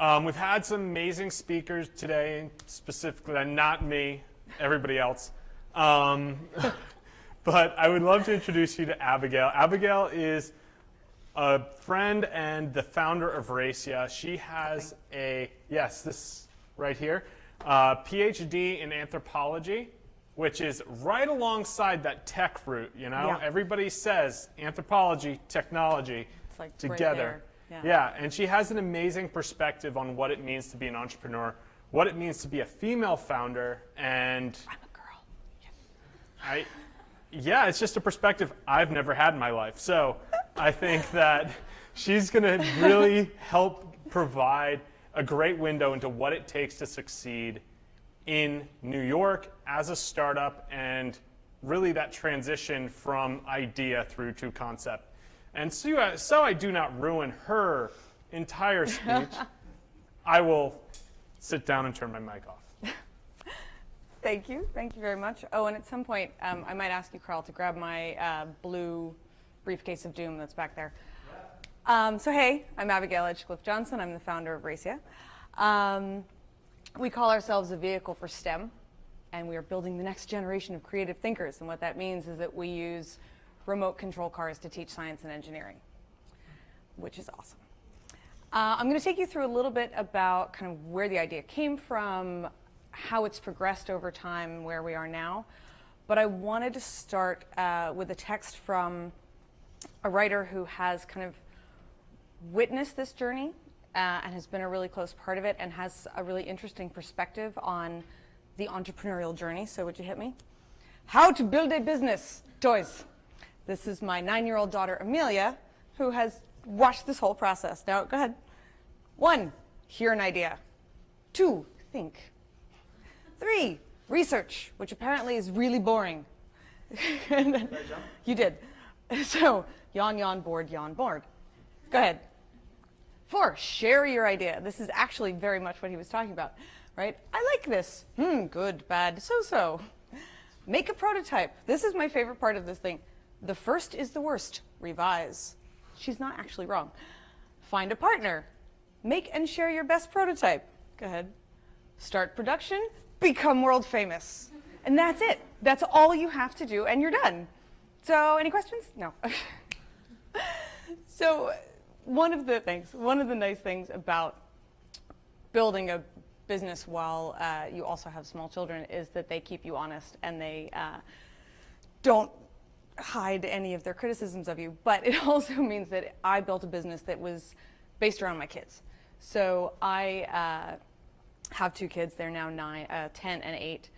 We've had some amazing speakers today, specifically, not me, everybody else. But I would love to introduce you to Abigail. Abigail is a friend and the founder of Racia. She has this right here, PhD in anthropology, which is right alongside that tech route, you know? Yeah. Everybody says anthropology, technology It's like together. Right there. Yeah, and she has an amazing perspective on what it means to be an entrepreneur, what it means to be a female founder, and I'm a girl. Yeah, it's just a perspective I've never had in my life. So I think that she's going to really help provide a great window into what it takes to succeed in New York as a startup, and really that transition from idea through to concept. And so I do not ruin her entire speech, I will sit down and turn my mic off. Thank you very much. Oh, and at some point, I might ask you, Carl, to grab my blue briefcase of doom that's back there. So hey, I'm Abigail Edgecliffe Johnson. I'm the founder of Racia. We call ourselves a vehicle for STEM, and we are building the next generation of creative thinkers. And what that means is that we use remote control cars to teach science and engineering, which is awesome. I'm going to take you through a little bit about kind of where the idea came from, how it's progressed over time, where we are now. But I wanted to start with a text from a writer who has kind of witnessed this journey and has been a really close part of it and has a really interesting perspective on the entrepreneurial journey. So would you hit me? How to build a business. Toys. This is my 9-year-old daughter, Amelia, who has watched this whole process. Now, go ahead. 1, hear an idea. 2, think. 3, research, which apparently is really boring. And then, you did. So, yawn, yawn, bored, yawn, bored. Go ahead. 4, share your idea. This is actually very much what he was talking about, right? I like this. Good, bad, so-so. Make a prototype. This is my favorite part of this thing. The first is the worst. Revise. She's not actually wrong. Find a partner. Make and share your best prototype. Go ahead. Start production. Become world famous. And that's it. That's all you have to do, and you're done. So, any questions? No. So, one of the nice things about building a business while you also have small children is that they keep you honest, and they don't hide any of their criticisms of you. But it also means that I built a business that was based around my kids. So I have 2 kids. They're now 10 and 8.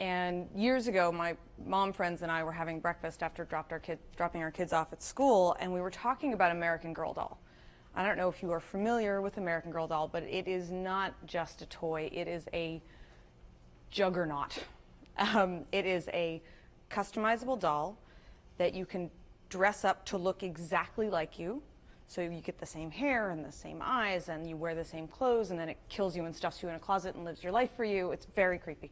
And years ago, my mom friends and I were having breakfast after dropping our kids off at school, and we were talking about American Girl doll. I don't know if you are familiar with American Girl doll, but it is not just a toy. It is a juggernaut. It is a customizable doll that you can dress up to look exactly like you. So you get the same hair and the same eyes, and you wear the same clothes, and then it kills you and stuffs you in a closet and lives your life for you. It's very creepy.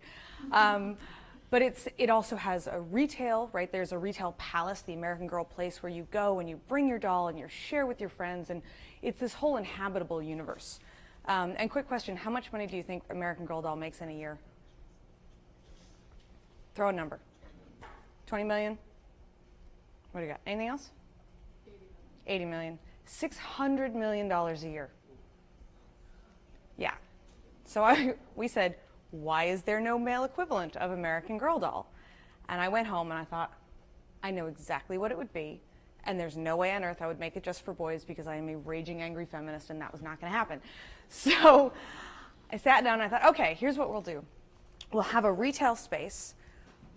But it also has a retail, right? There's a retail palace, the American Girl place, where you go and you bring your doll and you share with your friends, and it's this whole inhabitable universe. And quick question, how much money do you think American Girl doll makes in a year? Throw a number. 20 million? What do you got? Anything else? 80 million. $600 million a year. Yeah. So we said, why is there no male equivalent of American Girl doll? And I went home and I thought, I know exactly what it would be, and there's no way on earth I would make it just for boys because I am a raging angry feminist and that was not going to happen. So I sat down and I thought, okay, here's what we'll do. We'll have a retail space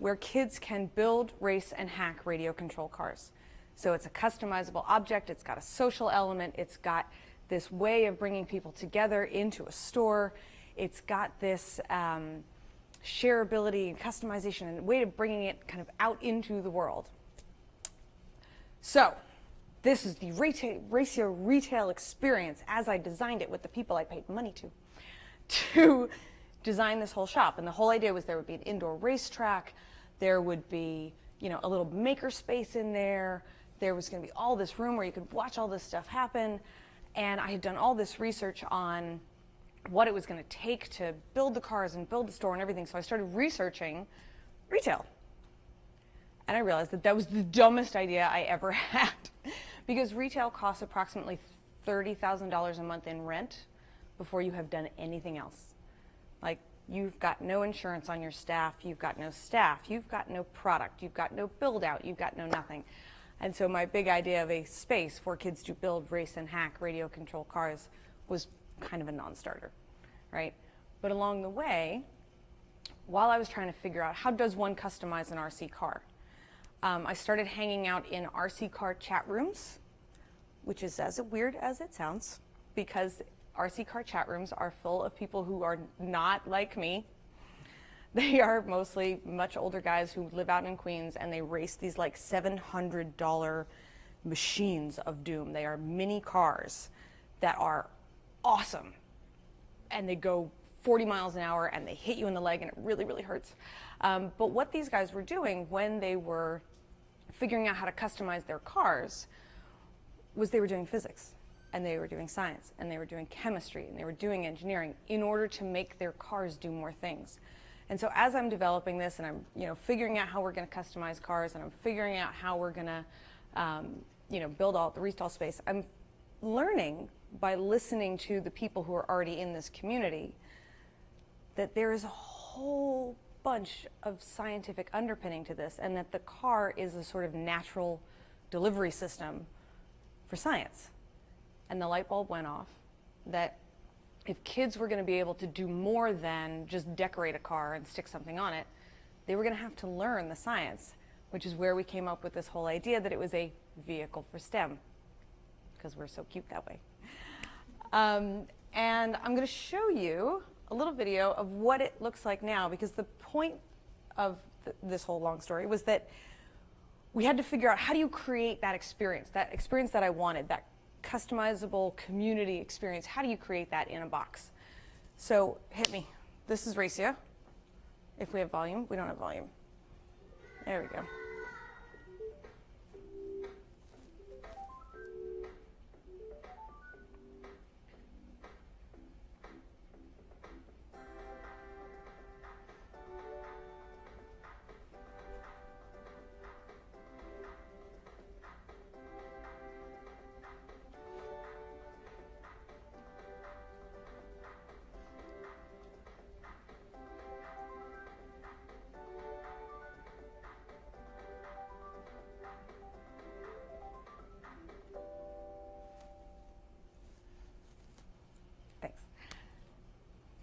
where kids can build, race, and hack radio control cars. So it's a customizable object, it's got a social element, it's got this way of bringing people together into a store, it's got this shareability and customization and way of bringing it kind of out into the world. So this is the Racia retail experience as I designed it with the people I paid money to design this whole shop. And the whole idea was there would be an indoor racetrack, there would be, you know, a little maker space in there, there was going to be all this room where you could watch all this stuff happen. And I had done all this research on what it was going to take to build the cars and build the store and everything. So I started researching retail. And I realized that that was the dumbest idea I ever had, because retail costs approximately $30,000 a month in rent before you have done anything else. Like, you've got no insurance on your staff, you've got no staff, you've got no product, you've got no build out, you've got no nothing. And so my big idea of a space for kids to build, race, and hack radio control cars was kind of a non-starter, right? But along the way, while I was trying to figure out how does one customize an RC car, I started hanging out in RC car chat rooms, which is as weird as it sounds, because RC car chat rooms are full of people who are not like me. They are mostly much older guys who live out in Queens, and they race these like $700 machines of doom. They are mini cars that are awesome, and they go 40 miles an hour, and they hit you in the leg, and it really, really hurts. But what these guys were doing when they were figuring out how to customize their cars was they were doing physics, and they were doing science, and they were doing chemistry, and they were doing engineering in order to make their cars do more things. And so as I'm developing this, and I'm figuring out how we're going to customize cars, and I'm figuring out how we're going to build all the retail space, I'm learning by listening to the people who are already in this community that there is a whole bunch of scientific underpinning to this, and that the car is a sort of natural delivery system for science. And the light bulb went off that if kids were going to be able to do more than just decorate a car and stick something on it, they were going to have to learn the science, which is where we came up with this whole idea that it was a vehicle for STEM, because we're so cute that way. And I'm going to show you a little video of what it looks like now, because the point of this whole long story was that we had to figure out how do you create that experience that I wanted, that customizable community experience. How do you create that in a box? So hit me. This is Racia. If we have volume, we don't have volume. There we go.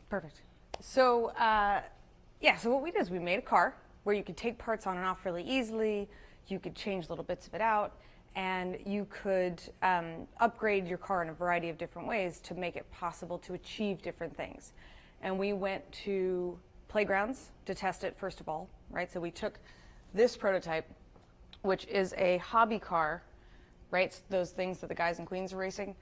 Perfect. So so what we did is we made a car where you could take parts on and off really easily, you could change little bits of it out, and you could upgrade your car in a variety of different ways to make it possible to achieve different things. And we went to playgrounds to test it first of all, right? So we took this prototype, which is a hobby car, right? It's those things that the guys in Queens are racing,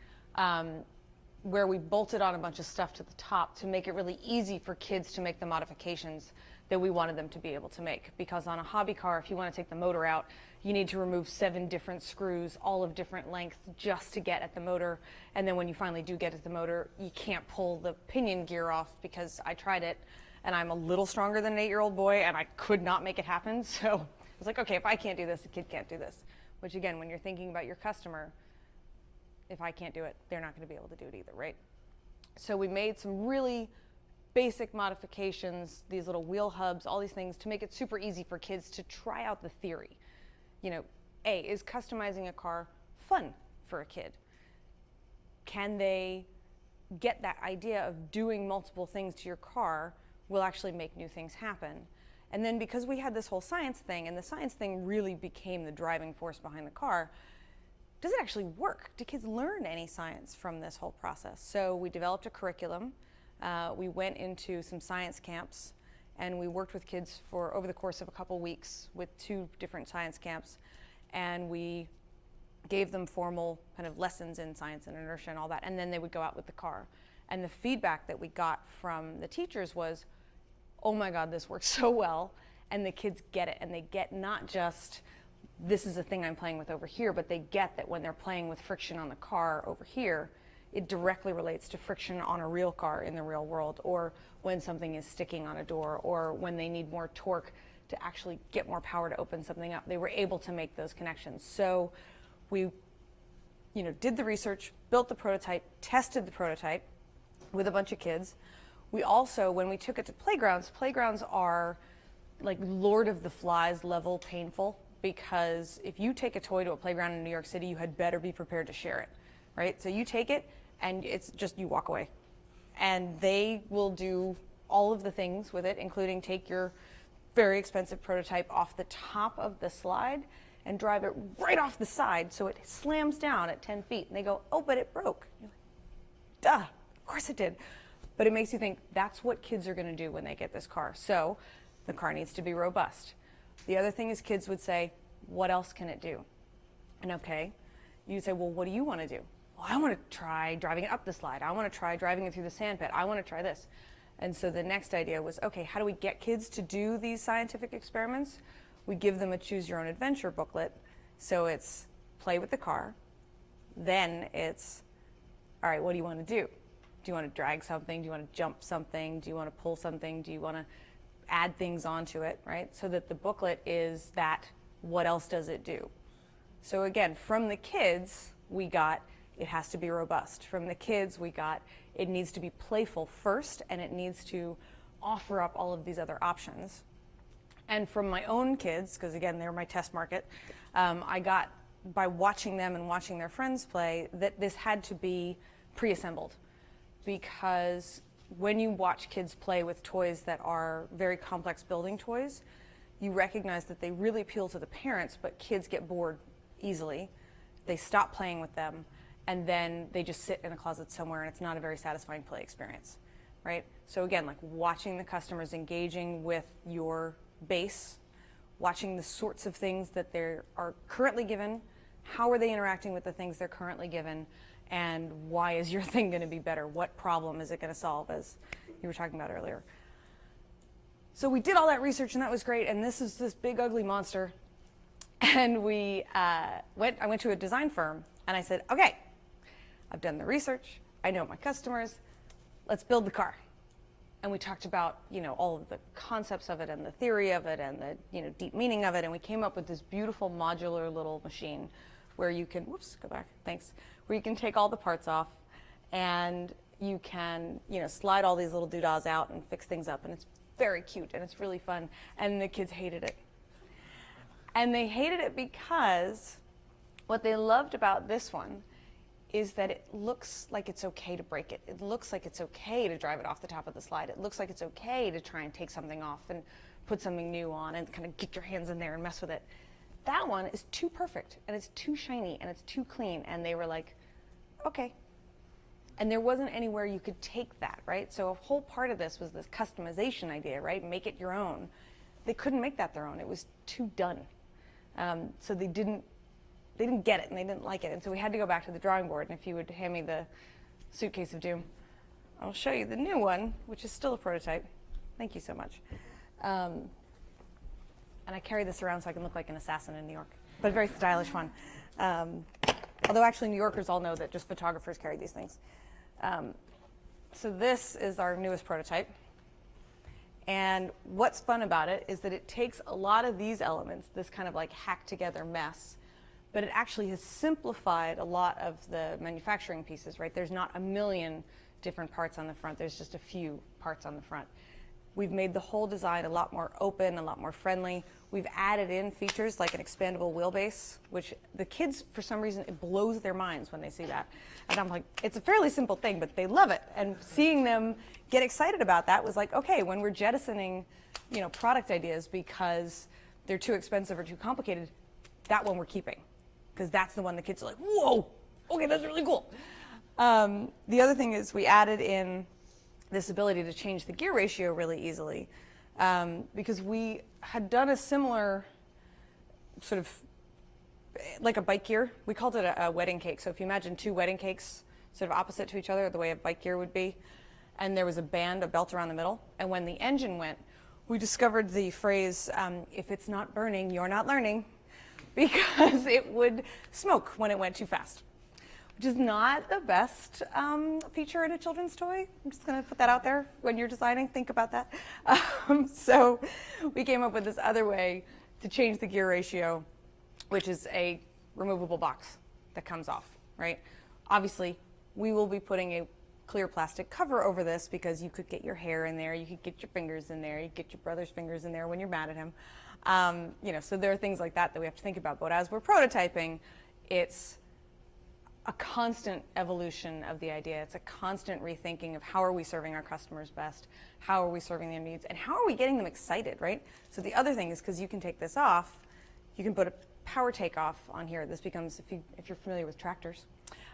where we bolted on a bunch of stuff to the top to make it really easy for kids to make the modifications that we wanted them to be able to make. Because on a hobby car, if you want to take the motor out, you need to remove 7 different screws, all of different lengths, just to get at the motor. And then when you finally do get at the motor, you can't pull the pinion gear off, because I tried it, and I'm a little stronger than an 8-year-old boy, and I could not make it happen. So I was like, okay, if I can't do this, the kid can't do this. Which again, when you're thinking about your customer, if I can't do it, they're not going to be able to do it either, right? So we made some really basic modifications, these little wheel hubs, all these things to make it super easy for kids to try out the theory. Is customizing a car fun for a kid? Can they get that idea of doing multiple things to your car will actually make new things happen? And then because we had this whole science thing, and the science thing really became the driving force behind the car, does it actually work? Do kids learn any science from this whole process? So we developed a curriculum. We went into some science camps, and we worked with kids for over the course of a couple weeks with 2 different science camps, and we gave them formal kind of lessons in science and inertia and all that, and then they would go out with the car. And the feedback that we got from the teachers was, oh my God, this works so well, and the kids get it, and they get not just this is a thing I'm playing with over here, but they get that when they're playing with friction on the car over here, it directly relates to friction on a real car in the real world, or when something is sticking on a door, or when they need more torque to actually get more power to open something up. They were able to make those connections. So we did the research, built the prototype, tested the prototype with a bunch of kids. We also, when we took it to playgrounds are like Lord of the Flies level painful, because if you take a toy to a playground in New York City, you had better be prepared to share it, right? So you take it and it's just, you walk away. And they will do all of the things with it, including take your very expensive prototype off the top of the slide and drive it right off the side so it slams down at 10 feet. And they go, oh, but it broke. You're like, duh, of course it did. But it makes you think that's what kids are going to do when they get this car. So the car needs to be robust. The other thing is kids would say, what else can it do? And okay, you'd say, well, what do you want to do? Well, I want to try driving it up the slide. I want to try driving it through the sand pit. I want to try this. And so the next idea was, okay, how do we get kids to do these scientific experiments? We give them a choose your own adventure booklet. So it's play with the car. Then it's, all right, what do you want to do? Do you want to drag something? Do you want to jump something? Do you want to pull something? Do you want to add things onto it, right? So that the booklet is that, what else does it do? So again, from the kids, we got, it has to be robust. From the kids, we got, it needs to be playful first, and it needs to offer up all of these other options. And from my own kids, because again, they're my test market, I got, by watching them and watching their friends play, that this had to be pre-assembled. Because when you watch kids play with toys that are very complex building toys, you recognize that they really appeal to the parents, but kids get bored easily. They stop playing with them, and then they just sit in a closet somewhere, and it's not a very satisfying play experience, right? So again, like watching the customers engaging with your base, watching the sorts of things that they are currently given, how are they interacting with the things they're currently given, and why is your thing going to be better? What problem is it going to solve, as you were talking about earlier? So we did all that research, and that was great, and this is this big ugly monster. And I went to a design firm, and I said, okay, I've done the research, I know my customers, let's build the car. And we talked about, all of the concepts of it and the theory of it and the, deep meaning of it, and we came up with this beautiful modular little machine where you can, whoops, go back, thanks, where you can take all the parts off and you can, slide all these little doodahs out and fix things up, and it's very cute and it's really fun, and the kids hated it. And they hated it because what they loved about this one is that it looks like it's okay to break it. It looks like it's okay to drive it off the top of the slide. It looks like it's okay to try and take something off and put something new on and kind of get your hands in there and mess with it. That one is too perfect, and it's too shiny, and it's too clean, and they were like, okay. And there wasn't anywhere you could take that, right? So a whole part of this was this customization idea, right? Make it your own. They couldn't make that their own. It was too done. So they didn't get it, and they didn't like it. And so we had to go back to the drawing board. And if you would hand me the Suitcase of Doom, I'll show you the new one, which is still a prototype. Thank you so much. And I carry this around so I can look like an assassin in New York, but a very stylish one. Although actually New Yorkers all know that just photographers carry these things. So this is our newest prototype. And what's fun about it is that it takes a lot of these elements, this kind of like hacked together mess, but it actually has simplified a lot of the manufacturing pieces, right? There's not a million different parts on the front. There's just a few parts on the front. We've made the whole design a lot more open, a lot more friendly. We've added in features like an expandable wheelbase, which the kids, for some reason, it blows their minds when they see that. And I'm like, it's a fairly simple thing, but they love it. And seeing them get excited about that was like, okay, when we're jettisoning, product ideas because they're too expensive or too complicated, that one we're keeping. Because that's the one the kids are like, whoa, okay, that's really cool. The other thing is we added in this ability to change the gear ratio really easily, because we had done a similar sort of, like a bike gear. We called it a wedding cake. So if you imagine two wedding cakes sort of opposite to each other, the way a bike gear would be, and there was a belt around the middle, and when the engine went, we discovered the phrase, if it's not burning, you're not learning, because it would smoke when it went too fast. which is not the best feature in a children's toy. I'm just going to put that out there. When you're designing, think about that. So we came up with this other way to change the gear ratio, which is a removable box that comes off, right? Obviously, we will be putting a clear plastic cover over this because you could get your hair in there, you could get your fingers in there, you could get your brother's fingers in there when you're mad at him. So there are things like that that we have to think about. But as we're prototyping, it's a constant evolution of the idea. It's a constant rethinking of how are we serving our customers best, how are we serving their needs, and how are we getting them excited, right? So the other thing is, because you can take this off, you can put a power takeoff on here. This becomes, if you're familiar with tractors,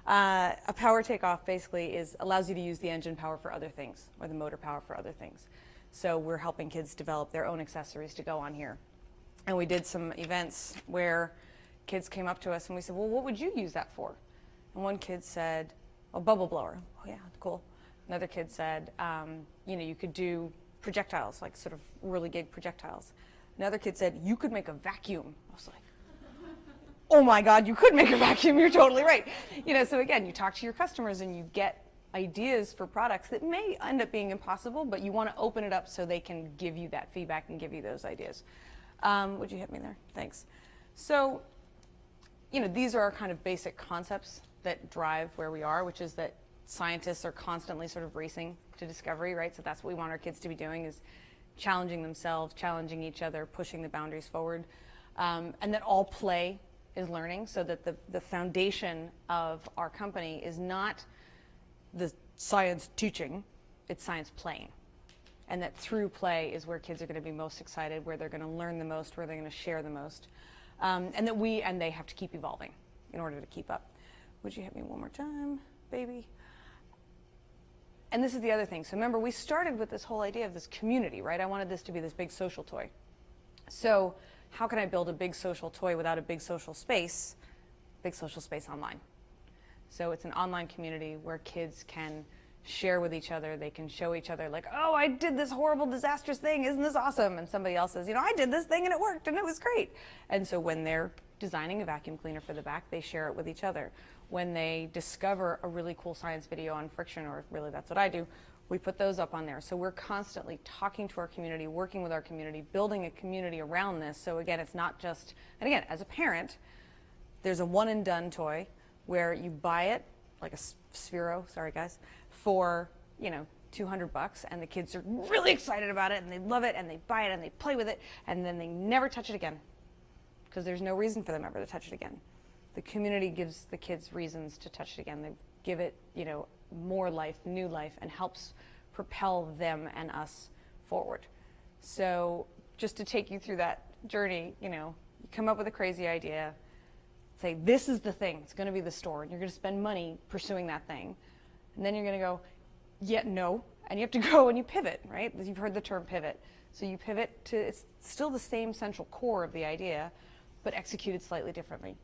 a power takeoff basically allows you to use the engine power for other things, or the motor power for other things. So we're helping kids develop their own accessories to go on here. And we did some events where kids came up to us and we said, well, what would you use that for? And one kid said, a bubble blower. Oh yeah, cool. Another kid said, you could do projectiles, like sort of whirligig projectiles. Another kid said, you could make a vacuum. I was like, oh my God, you could make a vacuum, you're totally right. So again, you talk to your customers and you get ideas for products that may end up being impossible, but you want to open it up so they can give you that feedback and give you those ideas. Would you hit me there? Thanks. So, these are our kind of basic concepts that drive where we are, which is that scientists are constantly sort of racing to discovery, right? So that's what we want our kids to be doing, is challenging themselves, challenging each other, pushing the boundaries forward. And that all play is learning, so that the foundation of our company is not the science teaching, it's science playing. And that through play is where kids are going to be most excited, where they're going to learn the most, where they're going to share the most. And they have to keep evolving in order to keep up. Would you hit me one more time, baby? And this is the other thing. So remember, we started with this whole idea of this community, right? I wanted this to be this big social toy. So how can I build a big social toy without a big social space? Big social space online. So it's an online community where kids can share with each other. They can show each other, like, oh, I did this horrible, disastrous thing. Isn't this awesome? And somebody else says, I did this thing and it worked and it was great. And so when they're designing a vacuum cleaner for the back, they share it with each other. When they discover a really cool science video on friction, or really that's what I do, we put those up on there. So we're constantly talking to our community, working with our community, building a community around this. So again, it's not just, and again, as a parent, there's a one and done toy where you buy it, like a Sphero, sorry guys, for, $200, and the kids are really excited about it and they love it and they buy it and they play with it, and then they never touch it again because there's no reason for them ever to touch it again. The community gives the kids reasons to touch it again. They give it, more life, new life, and helps propel them and us forward. So just to take you through that journey, you come up with a crazy idea, say, this is the thing, it's going to be the store, and you're going to spend money pursuing that thing. And then you're going to go, yeah, no, and you have to go and you pivot, right? You've heard the term pivot. So you pivot to, it's still the same central core of the idea, but executed slightly differently.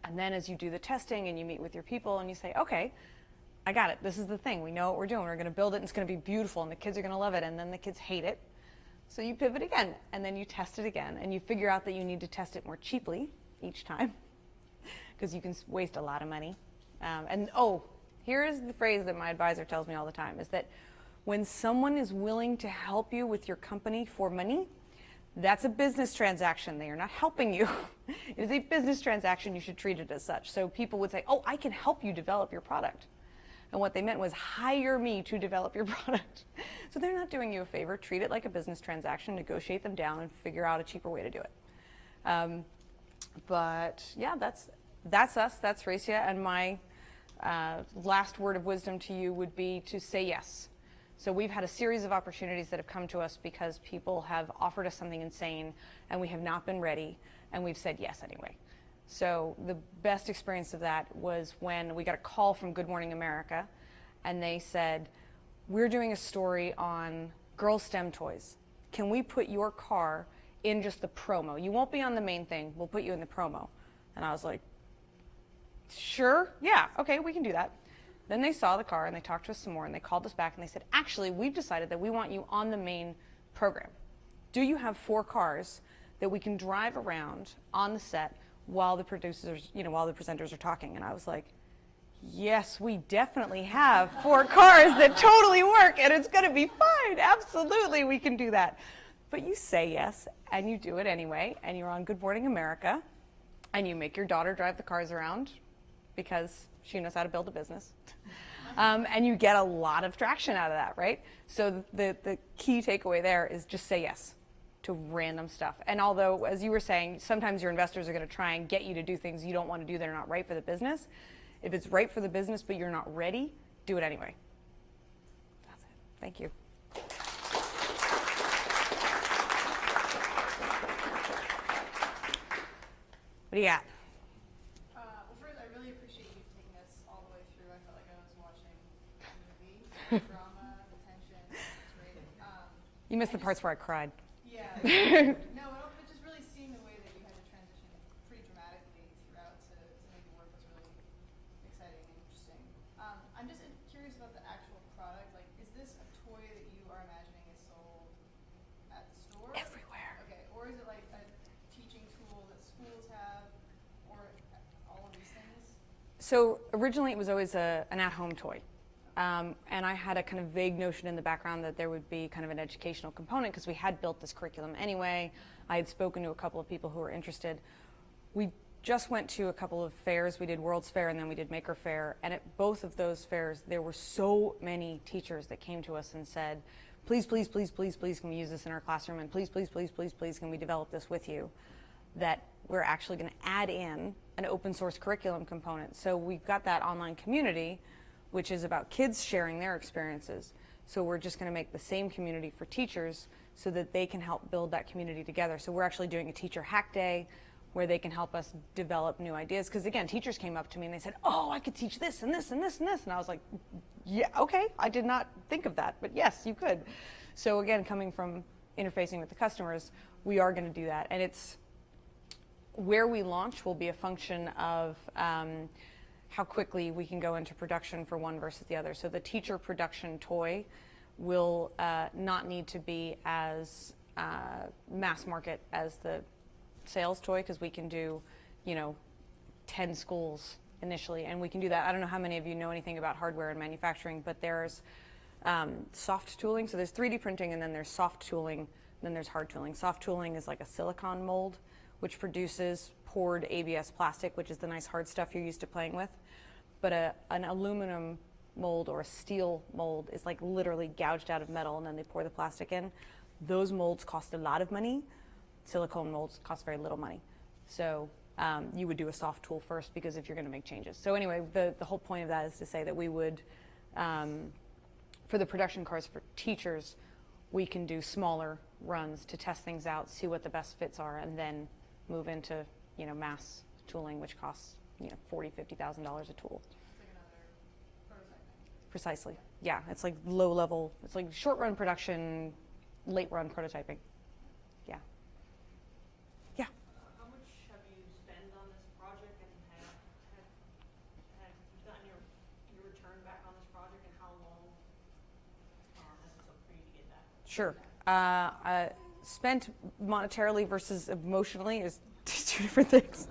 And then as you do the testing and you meet with your people and you say, okay, I got it, this is the thing, we know what we're doing, we're going to build it and it's going to be beautiful and the kids are going to love it, and then the kids hate it. So you pivot again, and then you test it again, and you figure out that you need to test it more cheaply each time, because you can waste a lot of money. Here is the phrase that my advisor tells me all the time, is that when someone is willing to help you with your company for money, that's a business transaction. They are not helping you. It is a business transaction. You should treat it as such. So people would say, oh, I can help you develop your product. And what they meant was hire me to develop your product. So they're not doing you a favor. Treat it like a business transaction, negotiate them down, and figure out a cheaper way to do it. But yeah, that's us, that's Racia, and my last word of wisdom to you would be to say yes. So we've had a series of opportunities that have come to us because people have offered us something insane and we have not been ready, and we've said yes anyway. So the best experience of that was when we got a call from Good Morning America, and they said, we're doing a story on girls' STEM toys. Can we put your car in just the promo? You won't be on the main thing, we'll put you in the promo. And I was like, sure, yeah, okay, we can do that. Then they saw the car and they talked to us some more, and they called us back and they said, actually, we've decided that we want you on the main program. Do you have 4 cars that we can drive around on the set while the producers, while the presenters are talking? And I was like, Yes, we definitely have 4 cars that totally work, and it's going to be fine. Absolutely, we can do that. But you say yes, and you do it anyway, and you're on Good Morning America, and you make your daughter drive the cars around because she knows how to build a business. And you get a lot of traction out of that, right? So the key takeaway there is just say yes to random stuff. And although, as you were saying, sometimes your investors are going to try and get you to do things you don't want to do that are not right for the business. If it's right for the business but you're not ready, do it anyway. That's it. Thank you. What do you got? Well, first, I really appreciate you taking us all the way through. I felt like I was watching a movie. The drama, the tension, it's great. You missed the parts where I cried. Yeah. No, but just really seeing the way that you had to transition pretty dramatically throughout to make it work was really exciting and interesting. I'm just curious about the actual product. Like, is this a toy that you are imagining is sold at the store? Everywhere. Okay. Or is it like a teaching tool that schools have, or all of these things? So originally it was always an at-home toy. And I had a kind of vague notion in the background that there would be kind of an educational component because we had built this curriculum anyway. I had spoken to a couple of people who were interested. We just went to a couple of fairs. We did World's Fair and then we did Maker Fair. And at both of those fairs, there were so many teachers that came to us and said, please, please, please, please, please, can we use this in our classroom? And please, please, please, please, please, can we develop this with you? That we're actually going to add in an open source curriculum component. So we've got that online community, which is about kids sharing their experiences. So we're just going to make the same community for teachers so that they can help build that community together. So we're actually doing a teacher hack day where they can help us develop new ideas. Because again, teachers came up to me and they said, oh, I could teach this and this and this and this. And I was like, yeah, okay, I did not think of that, but yes, you could. So again, coming from interfacing with the customers, we are going to do that. And it's where we launch will be a function of how quickly we can go into production for one versus the other. So the teacher production toy will not need to be as mass market as the sales toy because we can do, 10 schools initially, and we can do that. I don't know how many of you know anything about hardware and manufacturing, but there's soft tooling. So there's 3D printing, and then there's soft tooling, and then there's hard tooling. Soft tooling is like a silicon mold, which produces poured ABS plastic, which is the nice hard stuff you're used to playing with. But an aluminum mold or a steel mold is like literally gouged out of metal, and then they pour the plastic in. Those molds cost a lot of money. Silicone molds cost very little money. So you would do a soft tool first because if you're going to make changes. So anyway, the whole point of that is to say that we would, for the production cars for teachers, we can do smaller runs to test things out, see what the best fits are, and then move into mass tooling, which costs $40,000, $50,000 a tool. It's like another prototyping. Precisely. Yeah, it's like low level. It's like short run production, late run prototyping. Yeah. Yeah. How much have you spent on this project, and have you gotten your return back on this project, and how long has it took for you to get that? Sure. Spent monetarily versus emotionally is two different things.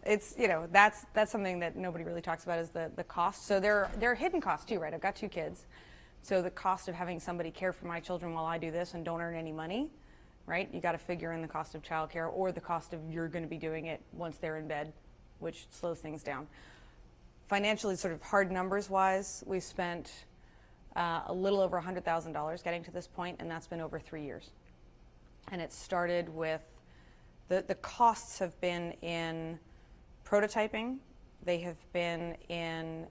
It's that's something that nobody really talks about is the cost. So there are hidden costs too, right? I've got 2 kids, so the cost of having somebody care for my children while I do this and don't earn any money, right? You got to figure in the cost of childcare or the cost of you're going to be doing it once they're in bed, which slows things down. Financially, sort of hard numbers wise, we've spent a little over $100,000 getting to this point, and that's been over 3 years. And it started with the costs have been in prototyping. They have been in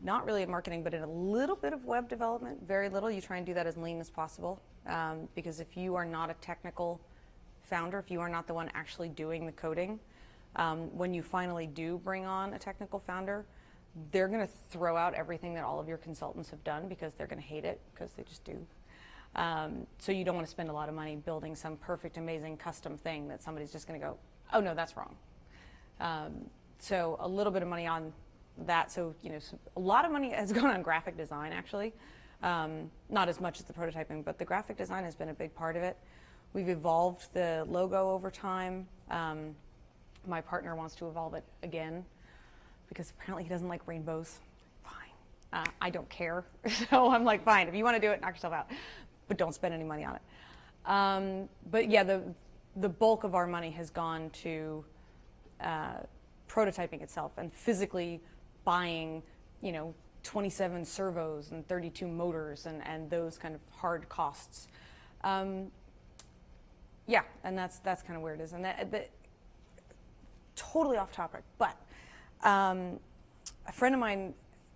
not really in marketing, but in a little bit of web development, very little. You try and do that as lean as possible because if you are not a technical founder, if you are not the one actually doing the coding, when you finally do bring on a technical founder, they're going to throw out everything that all of your consultants have done because they're going to hate it because they just do. So you don't want to spend a lot of money building some perfect, amazing custom thing that somebody's just going to go, oh no, that's wrong. So a little bit of money on that. So a lot of money has gone on graphic design actually, not as much as the prototyping, but the graphic design has been a big part of it. We've evolved the logo over time. My partner wants to evolve it again. because apparently he doesn't like rainbows. Fine. I don't care. So I'm like, fine, if you want to do it, knock yourself out. But don't spend any money on it. But yeah, the bulk of our money has gone to prototyping itself and physically buying, 27 servos and 32 motors and those kind of hard costs. Yeah, and that's kind of where it is. And that totally off topic, but a friend of mine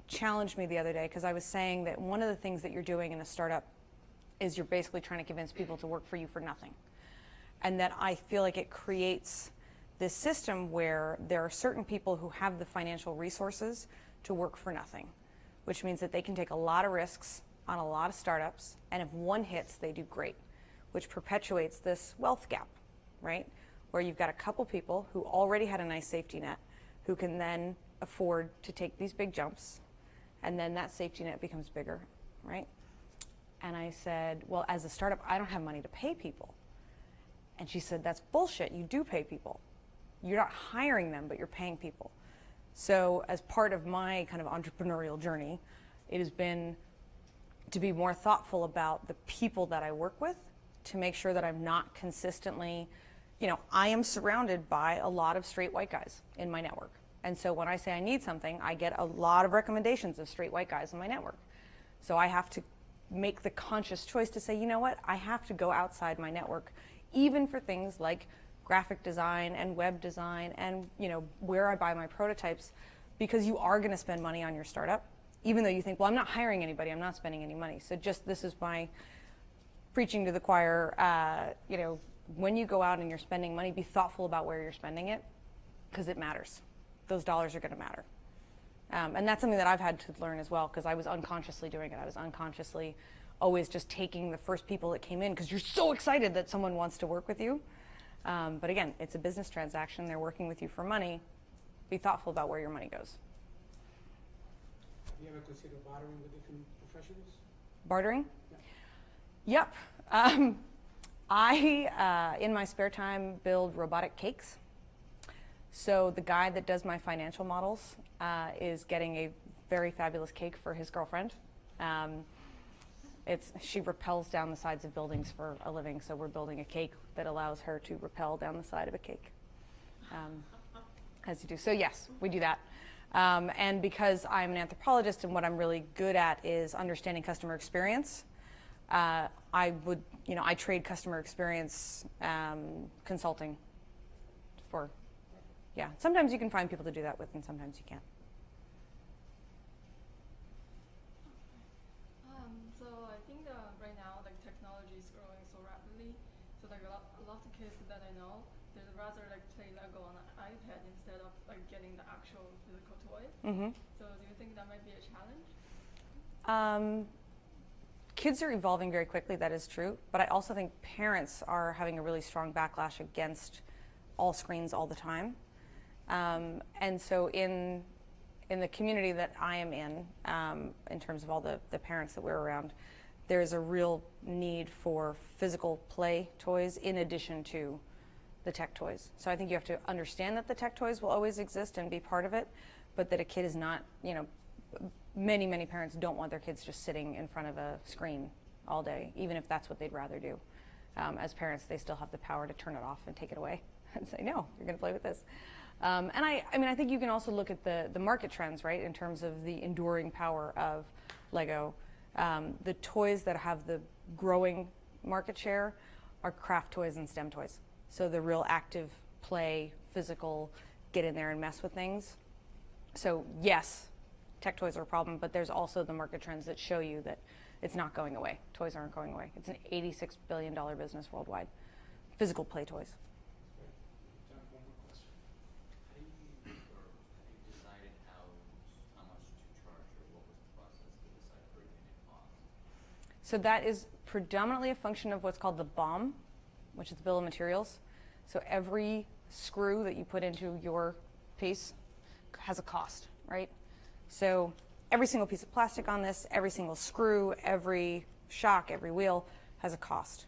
challenged me the other day because I was saying that one of the things that you're doing in a startup is you're basically trying to convince people to work for you for nothing. And that I feel like it creates this system where there are certain people who have the financial resources to work for nothing, which means that they can take a lot of risks on a lot of startups, and if one hits, they do great, which perpetuates this wealth gap, right? Where you've got a couple people who already had a nice safety net who can then afford to take these big jumps, and then that safety net becomes bigger, right? And I said, well, as a startup, I don't have money to pay people. And she said, that's bullshit. You do pay people. You're not hiring them, but you're paying people. So as part of my kind of entrepreneurial journey, it has been to be more thoughtful about the people that I work with, to make sure that I'm not consistently, I am surrounded by a lot of straight white guys in my network. And so when I say I need something, I get a lot of recommendations of straight white guys in my network. So I have to make the conscious choice to say, you know what, I have to go outside my network, even for things like graphic design and web design and where I buy my prototypes, because you are going to spend money on your startup, even though you think, well, I'm not hiring anybody, I'm not spending any money. So just this is my preaching to the choir. When you go out and you're spending money, be thoughtful about where you're spending it, because it matters. Those dollars are going to matter. And that's something that I've had to learn as well, because I was unconsciously doing it. I was unconsciously always just taking the first people that came in, because you're so excited that someone wants to work with you. But again, it's a business transaction. They're working with you for money. Be thoughtful about where your money goes. Have you ever considered bartering with different professionals? Bartering? Yeah. Yep. I, in my spare time, build robotic cakes. So the guy that does my financial models is getting a very fabulous cake for his girlfriend. She rappels down the sides of buildings for a living, so we're building a cake that allows her to rappel down the side of a cake, as you do. So yes, we do that. And because I'm an anthropologist and what I'm really good at is understanding customer experience, I trade customer experience consulting for, yeah. Sometimes you can find people to do that with, and sometimes you can't. So I think right now, technology is growing so rapidly. So a lot of the kids that I know, they'd rather play Lego on an iPad instead of getting the actual physical toy. Mm-hmm. So do you think that might be a challenge? Kids are evolving very quickly, that is true, but I also think parents are having a really strong backlash against all screens all the time. And so in the community that I am in terms of all the parents that we're around, there's a real need for physical play toys in addition to the tech toys. So I think you have to understand that the tech toys will always exist and be part of it, but that a kid is not, many parents don't want their kids just sitting in front of a screen all day, even if that's what they'd rather do. As parents, they still have the power to turn it off and take it away and say, no, you're going to play with this. And I think you can also look at the market trends, right, in terms of the enduring power of Lego. The toys that have the growing market share are craft toys and STEM toys. So the real active play, physical, get in there and mess with things. So yes, tech toys are a problem, but there's also the market trends that show you that it's not going away. Toys aren't going away. It's an $86 billion business worldwide. Physical play toys. John, one more question. Have you decided how much to charge, or what was the process to decide per unit cost? So that is predominantly a function of what's called the BOM, which is the bill of materials. So every screw that you put into your piece has a cost, right? So every single piece of plastic on this, every single screw, every shock, every wheel has a cost.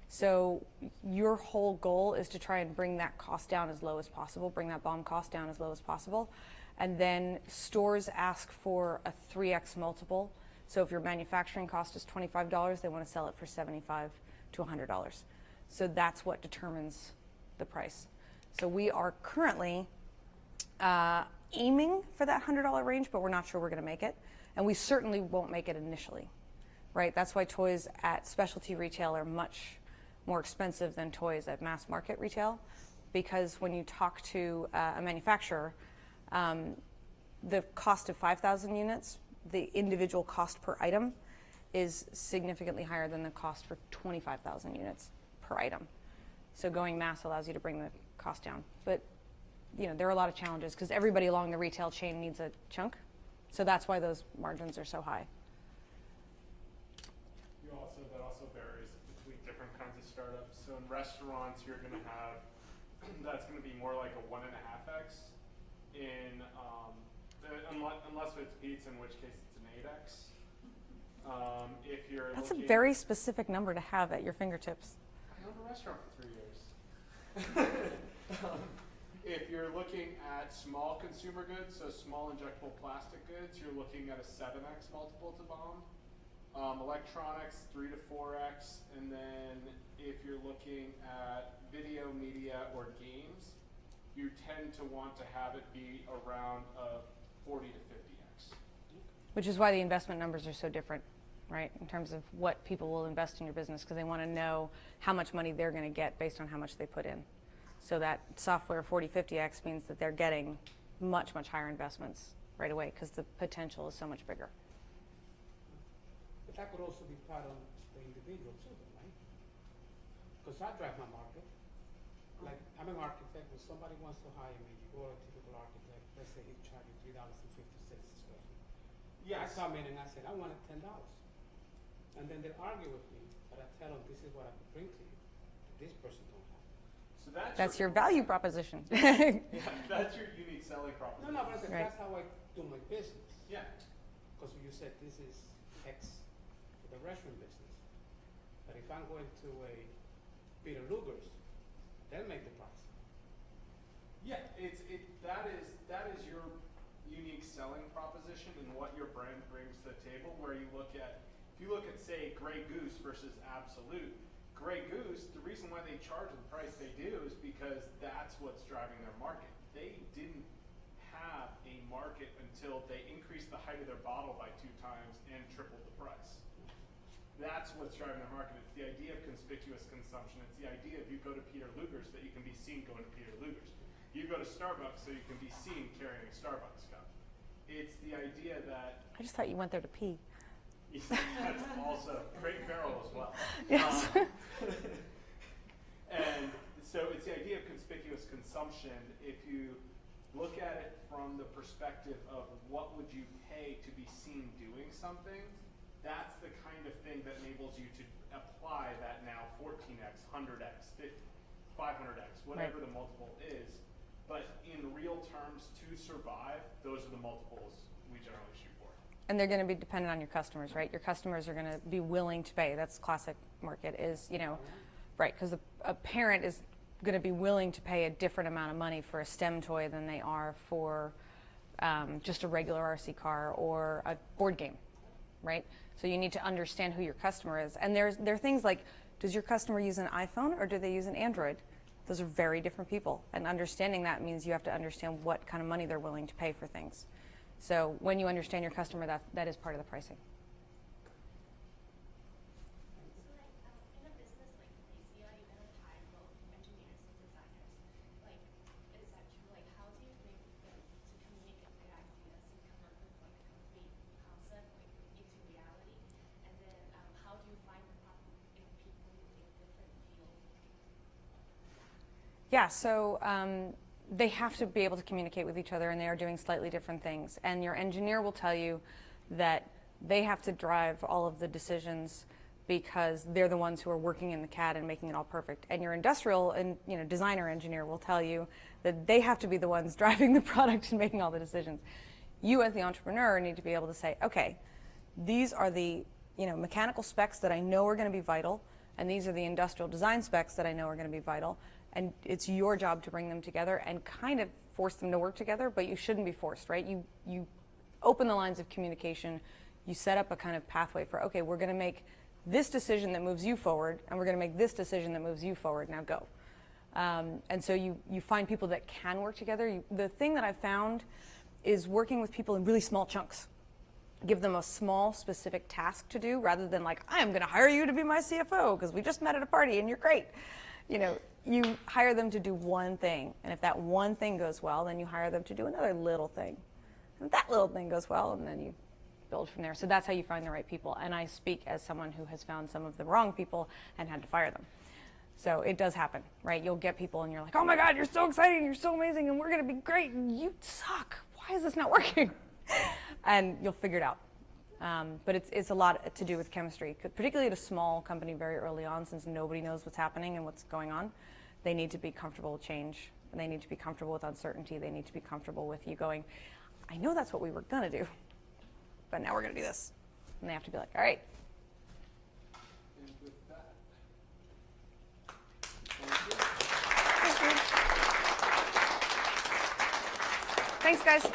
So your whole goal is to try and bring that cost down as low as possible, bring that BOM cost down as low as possible. And then stores ask for a 3x multiple. So if your manufacturing cost is $25, they want to sell it for $75 to $100. So that's what determines the price. So we are currently aiming for that $100 range, but we're not sure we're going to make it. And we certainly won't make it initially, right? That's why toys at specialty retail are much more expensive than toys at mass market retail, because when you talk to a manufacturer, the cost of 5,000 units, the individual cost per item is significantly higher than the cost for 25,000 units per item. So going mass allows you to bring the cost down. But there are a lot of challenges because everybody along the retail chain needs a chunk. So that's why those margins are so high. That also varies between different kinds of startups. So in restaurants, you're going to have, that's going to be more like a 1.5x. In unless it's pizza, in which case it's an 8x. If you're That's a very specific number to have at your fingertips. I owned a restaurant for 3 years. If you're looking at small consumer goods, so small injectable plastic goods, you're looking at a 7x multiple to bond. Electronics, 3 to 4x, and then if you're looking at video, media, or games, you tend to want to have it be around 40 to 50x. Which is why the investment numbers are so different, right? In terms of what people will invest in your business, because they want to know how much money they're going to get based on how much they put in. So that software 40, 50x means that they're getting much, much higher investments right away because the potential is so much bigger. But that could also be part of the individual too, right? Because I drive my market. Like, I'm an architect. When somebody wants to hire me, you go to a typical architect. Let's say he's charging $3.50 a square foot. Yes. I come in and I said, I want it $10. And then they argue with me, but I tell them this is what I could bring to you. This person don't have. So That's your value proposition. Yeah, that's your unique selling proposition. No, but I said, Right. that's how I do my business. Yeah. Because you said this is X for the restaurant business. But if I'm going to a Peter Luger's, they'll make the price. Yeah, that is your unique selling proposition and what your brand brings to the table. Where if you look at say Grey Goose versus Absolute, Grey Goose, the reason why they charge the price they do is because that's what's driving their market. They didn't have a market until they increased the height of their bottle by 2 times and tripled the price. That's what's driving their market. It's the idea of conspicuous consumption. It's the idea of you go to Peter Luger's that you can be seen going to Peter Luger's. You go to Starbucks so you can be seen carrying a Starbucks cup. It's the idea that I just thought you went there to pee. that's also Crate and Barrel as well. Yes. And so it's the idea of conspicuous consumption. If you look at it from the perspective of what would you pay to be seen doing something, that's the kind of thing that enables you to apply that now 14x, 100x, 500x, whatever the multiple is. But in real terms, to survive, those are the multiples we generally shoot for. And they're going to be dependent on your customers, right? Your customers are going to be willing to pay. That's classic market is, right, because a parent is going to be willing to pay a different amount of money for a STEM toy than they are for just a regular RC car or a board game, right? So you need to understand who your customer is. And there are things like, does your customer use an iPhone or do they use an Android? Those are very different people. And understanding that means you have to understand what kind of money they're willing to pay for things. So when you understand your customer, that is part of the pricing. So like in a business like ACI, you're gonna hire both engineers and designers. Like, is that true? Like, how do you think that to communicate good ideas and come up with like a complete concept like into reality? And then how do you find the problem in people in different fields? Yeah, so they have to be able to communicate with each other, and they are doing slightly different things. And your engineer will tell you that they have to drive all of the decisions because they're the ones who are working in the CAD and making it all perfect. And your industrial and designer engineer will tell you that they have to be the ones driving the product and making all the decisions. You as the entrepreneur need to be able to say, okay, these are the mechanical specs that I know are going to be vital, and these are the industrial design specs that I know are going to be vital. And it's your job to bring them together and kind of force them to work together, but you shouldn't be forced, right? You open the lines of communication, you set up a kind of pathway for, okay, we're going to make this decision that moves you forward, and we're going to make this decision that moves you forward, now go. And so you find people that can work together. The thing that I've found is working with people in really small chunks. Give them a small, specific task to do, rather than like, I'm going to hire you to be my CFO because we just met at a party and you're great. You know, you hire them to do one thing, and if that one thing goes well, then you hire them to do another little thing. And if that little thing goes well, and then you build from there. So that's how you find the right people. And I speak as someone who has found some of the wrong people and had to fire them. So it does happen, right? You'll get people and you're like, oh my God, you're so exciting, you're so amazing, and we're going to be great, and you suck. Why is this not working? And you'll figure it out. But it's a lot to do with chemistry, particularly at a small company very early on, since nobody knows what's happening and what's going on. They need to be comfortable with change, and they need to be comfortable with uncertainty. They need to be comfortable with you going, I know that's what we were going to do, but now we're going to do this. And they have to be like, all right. And with that, Thanks, guys.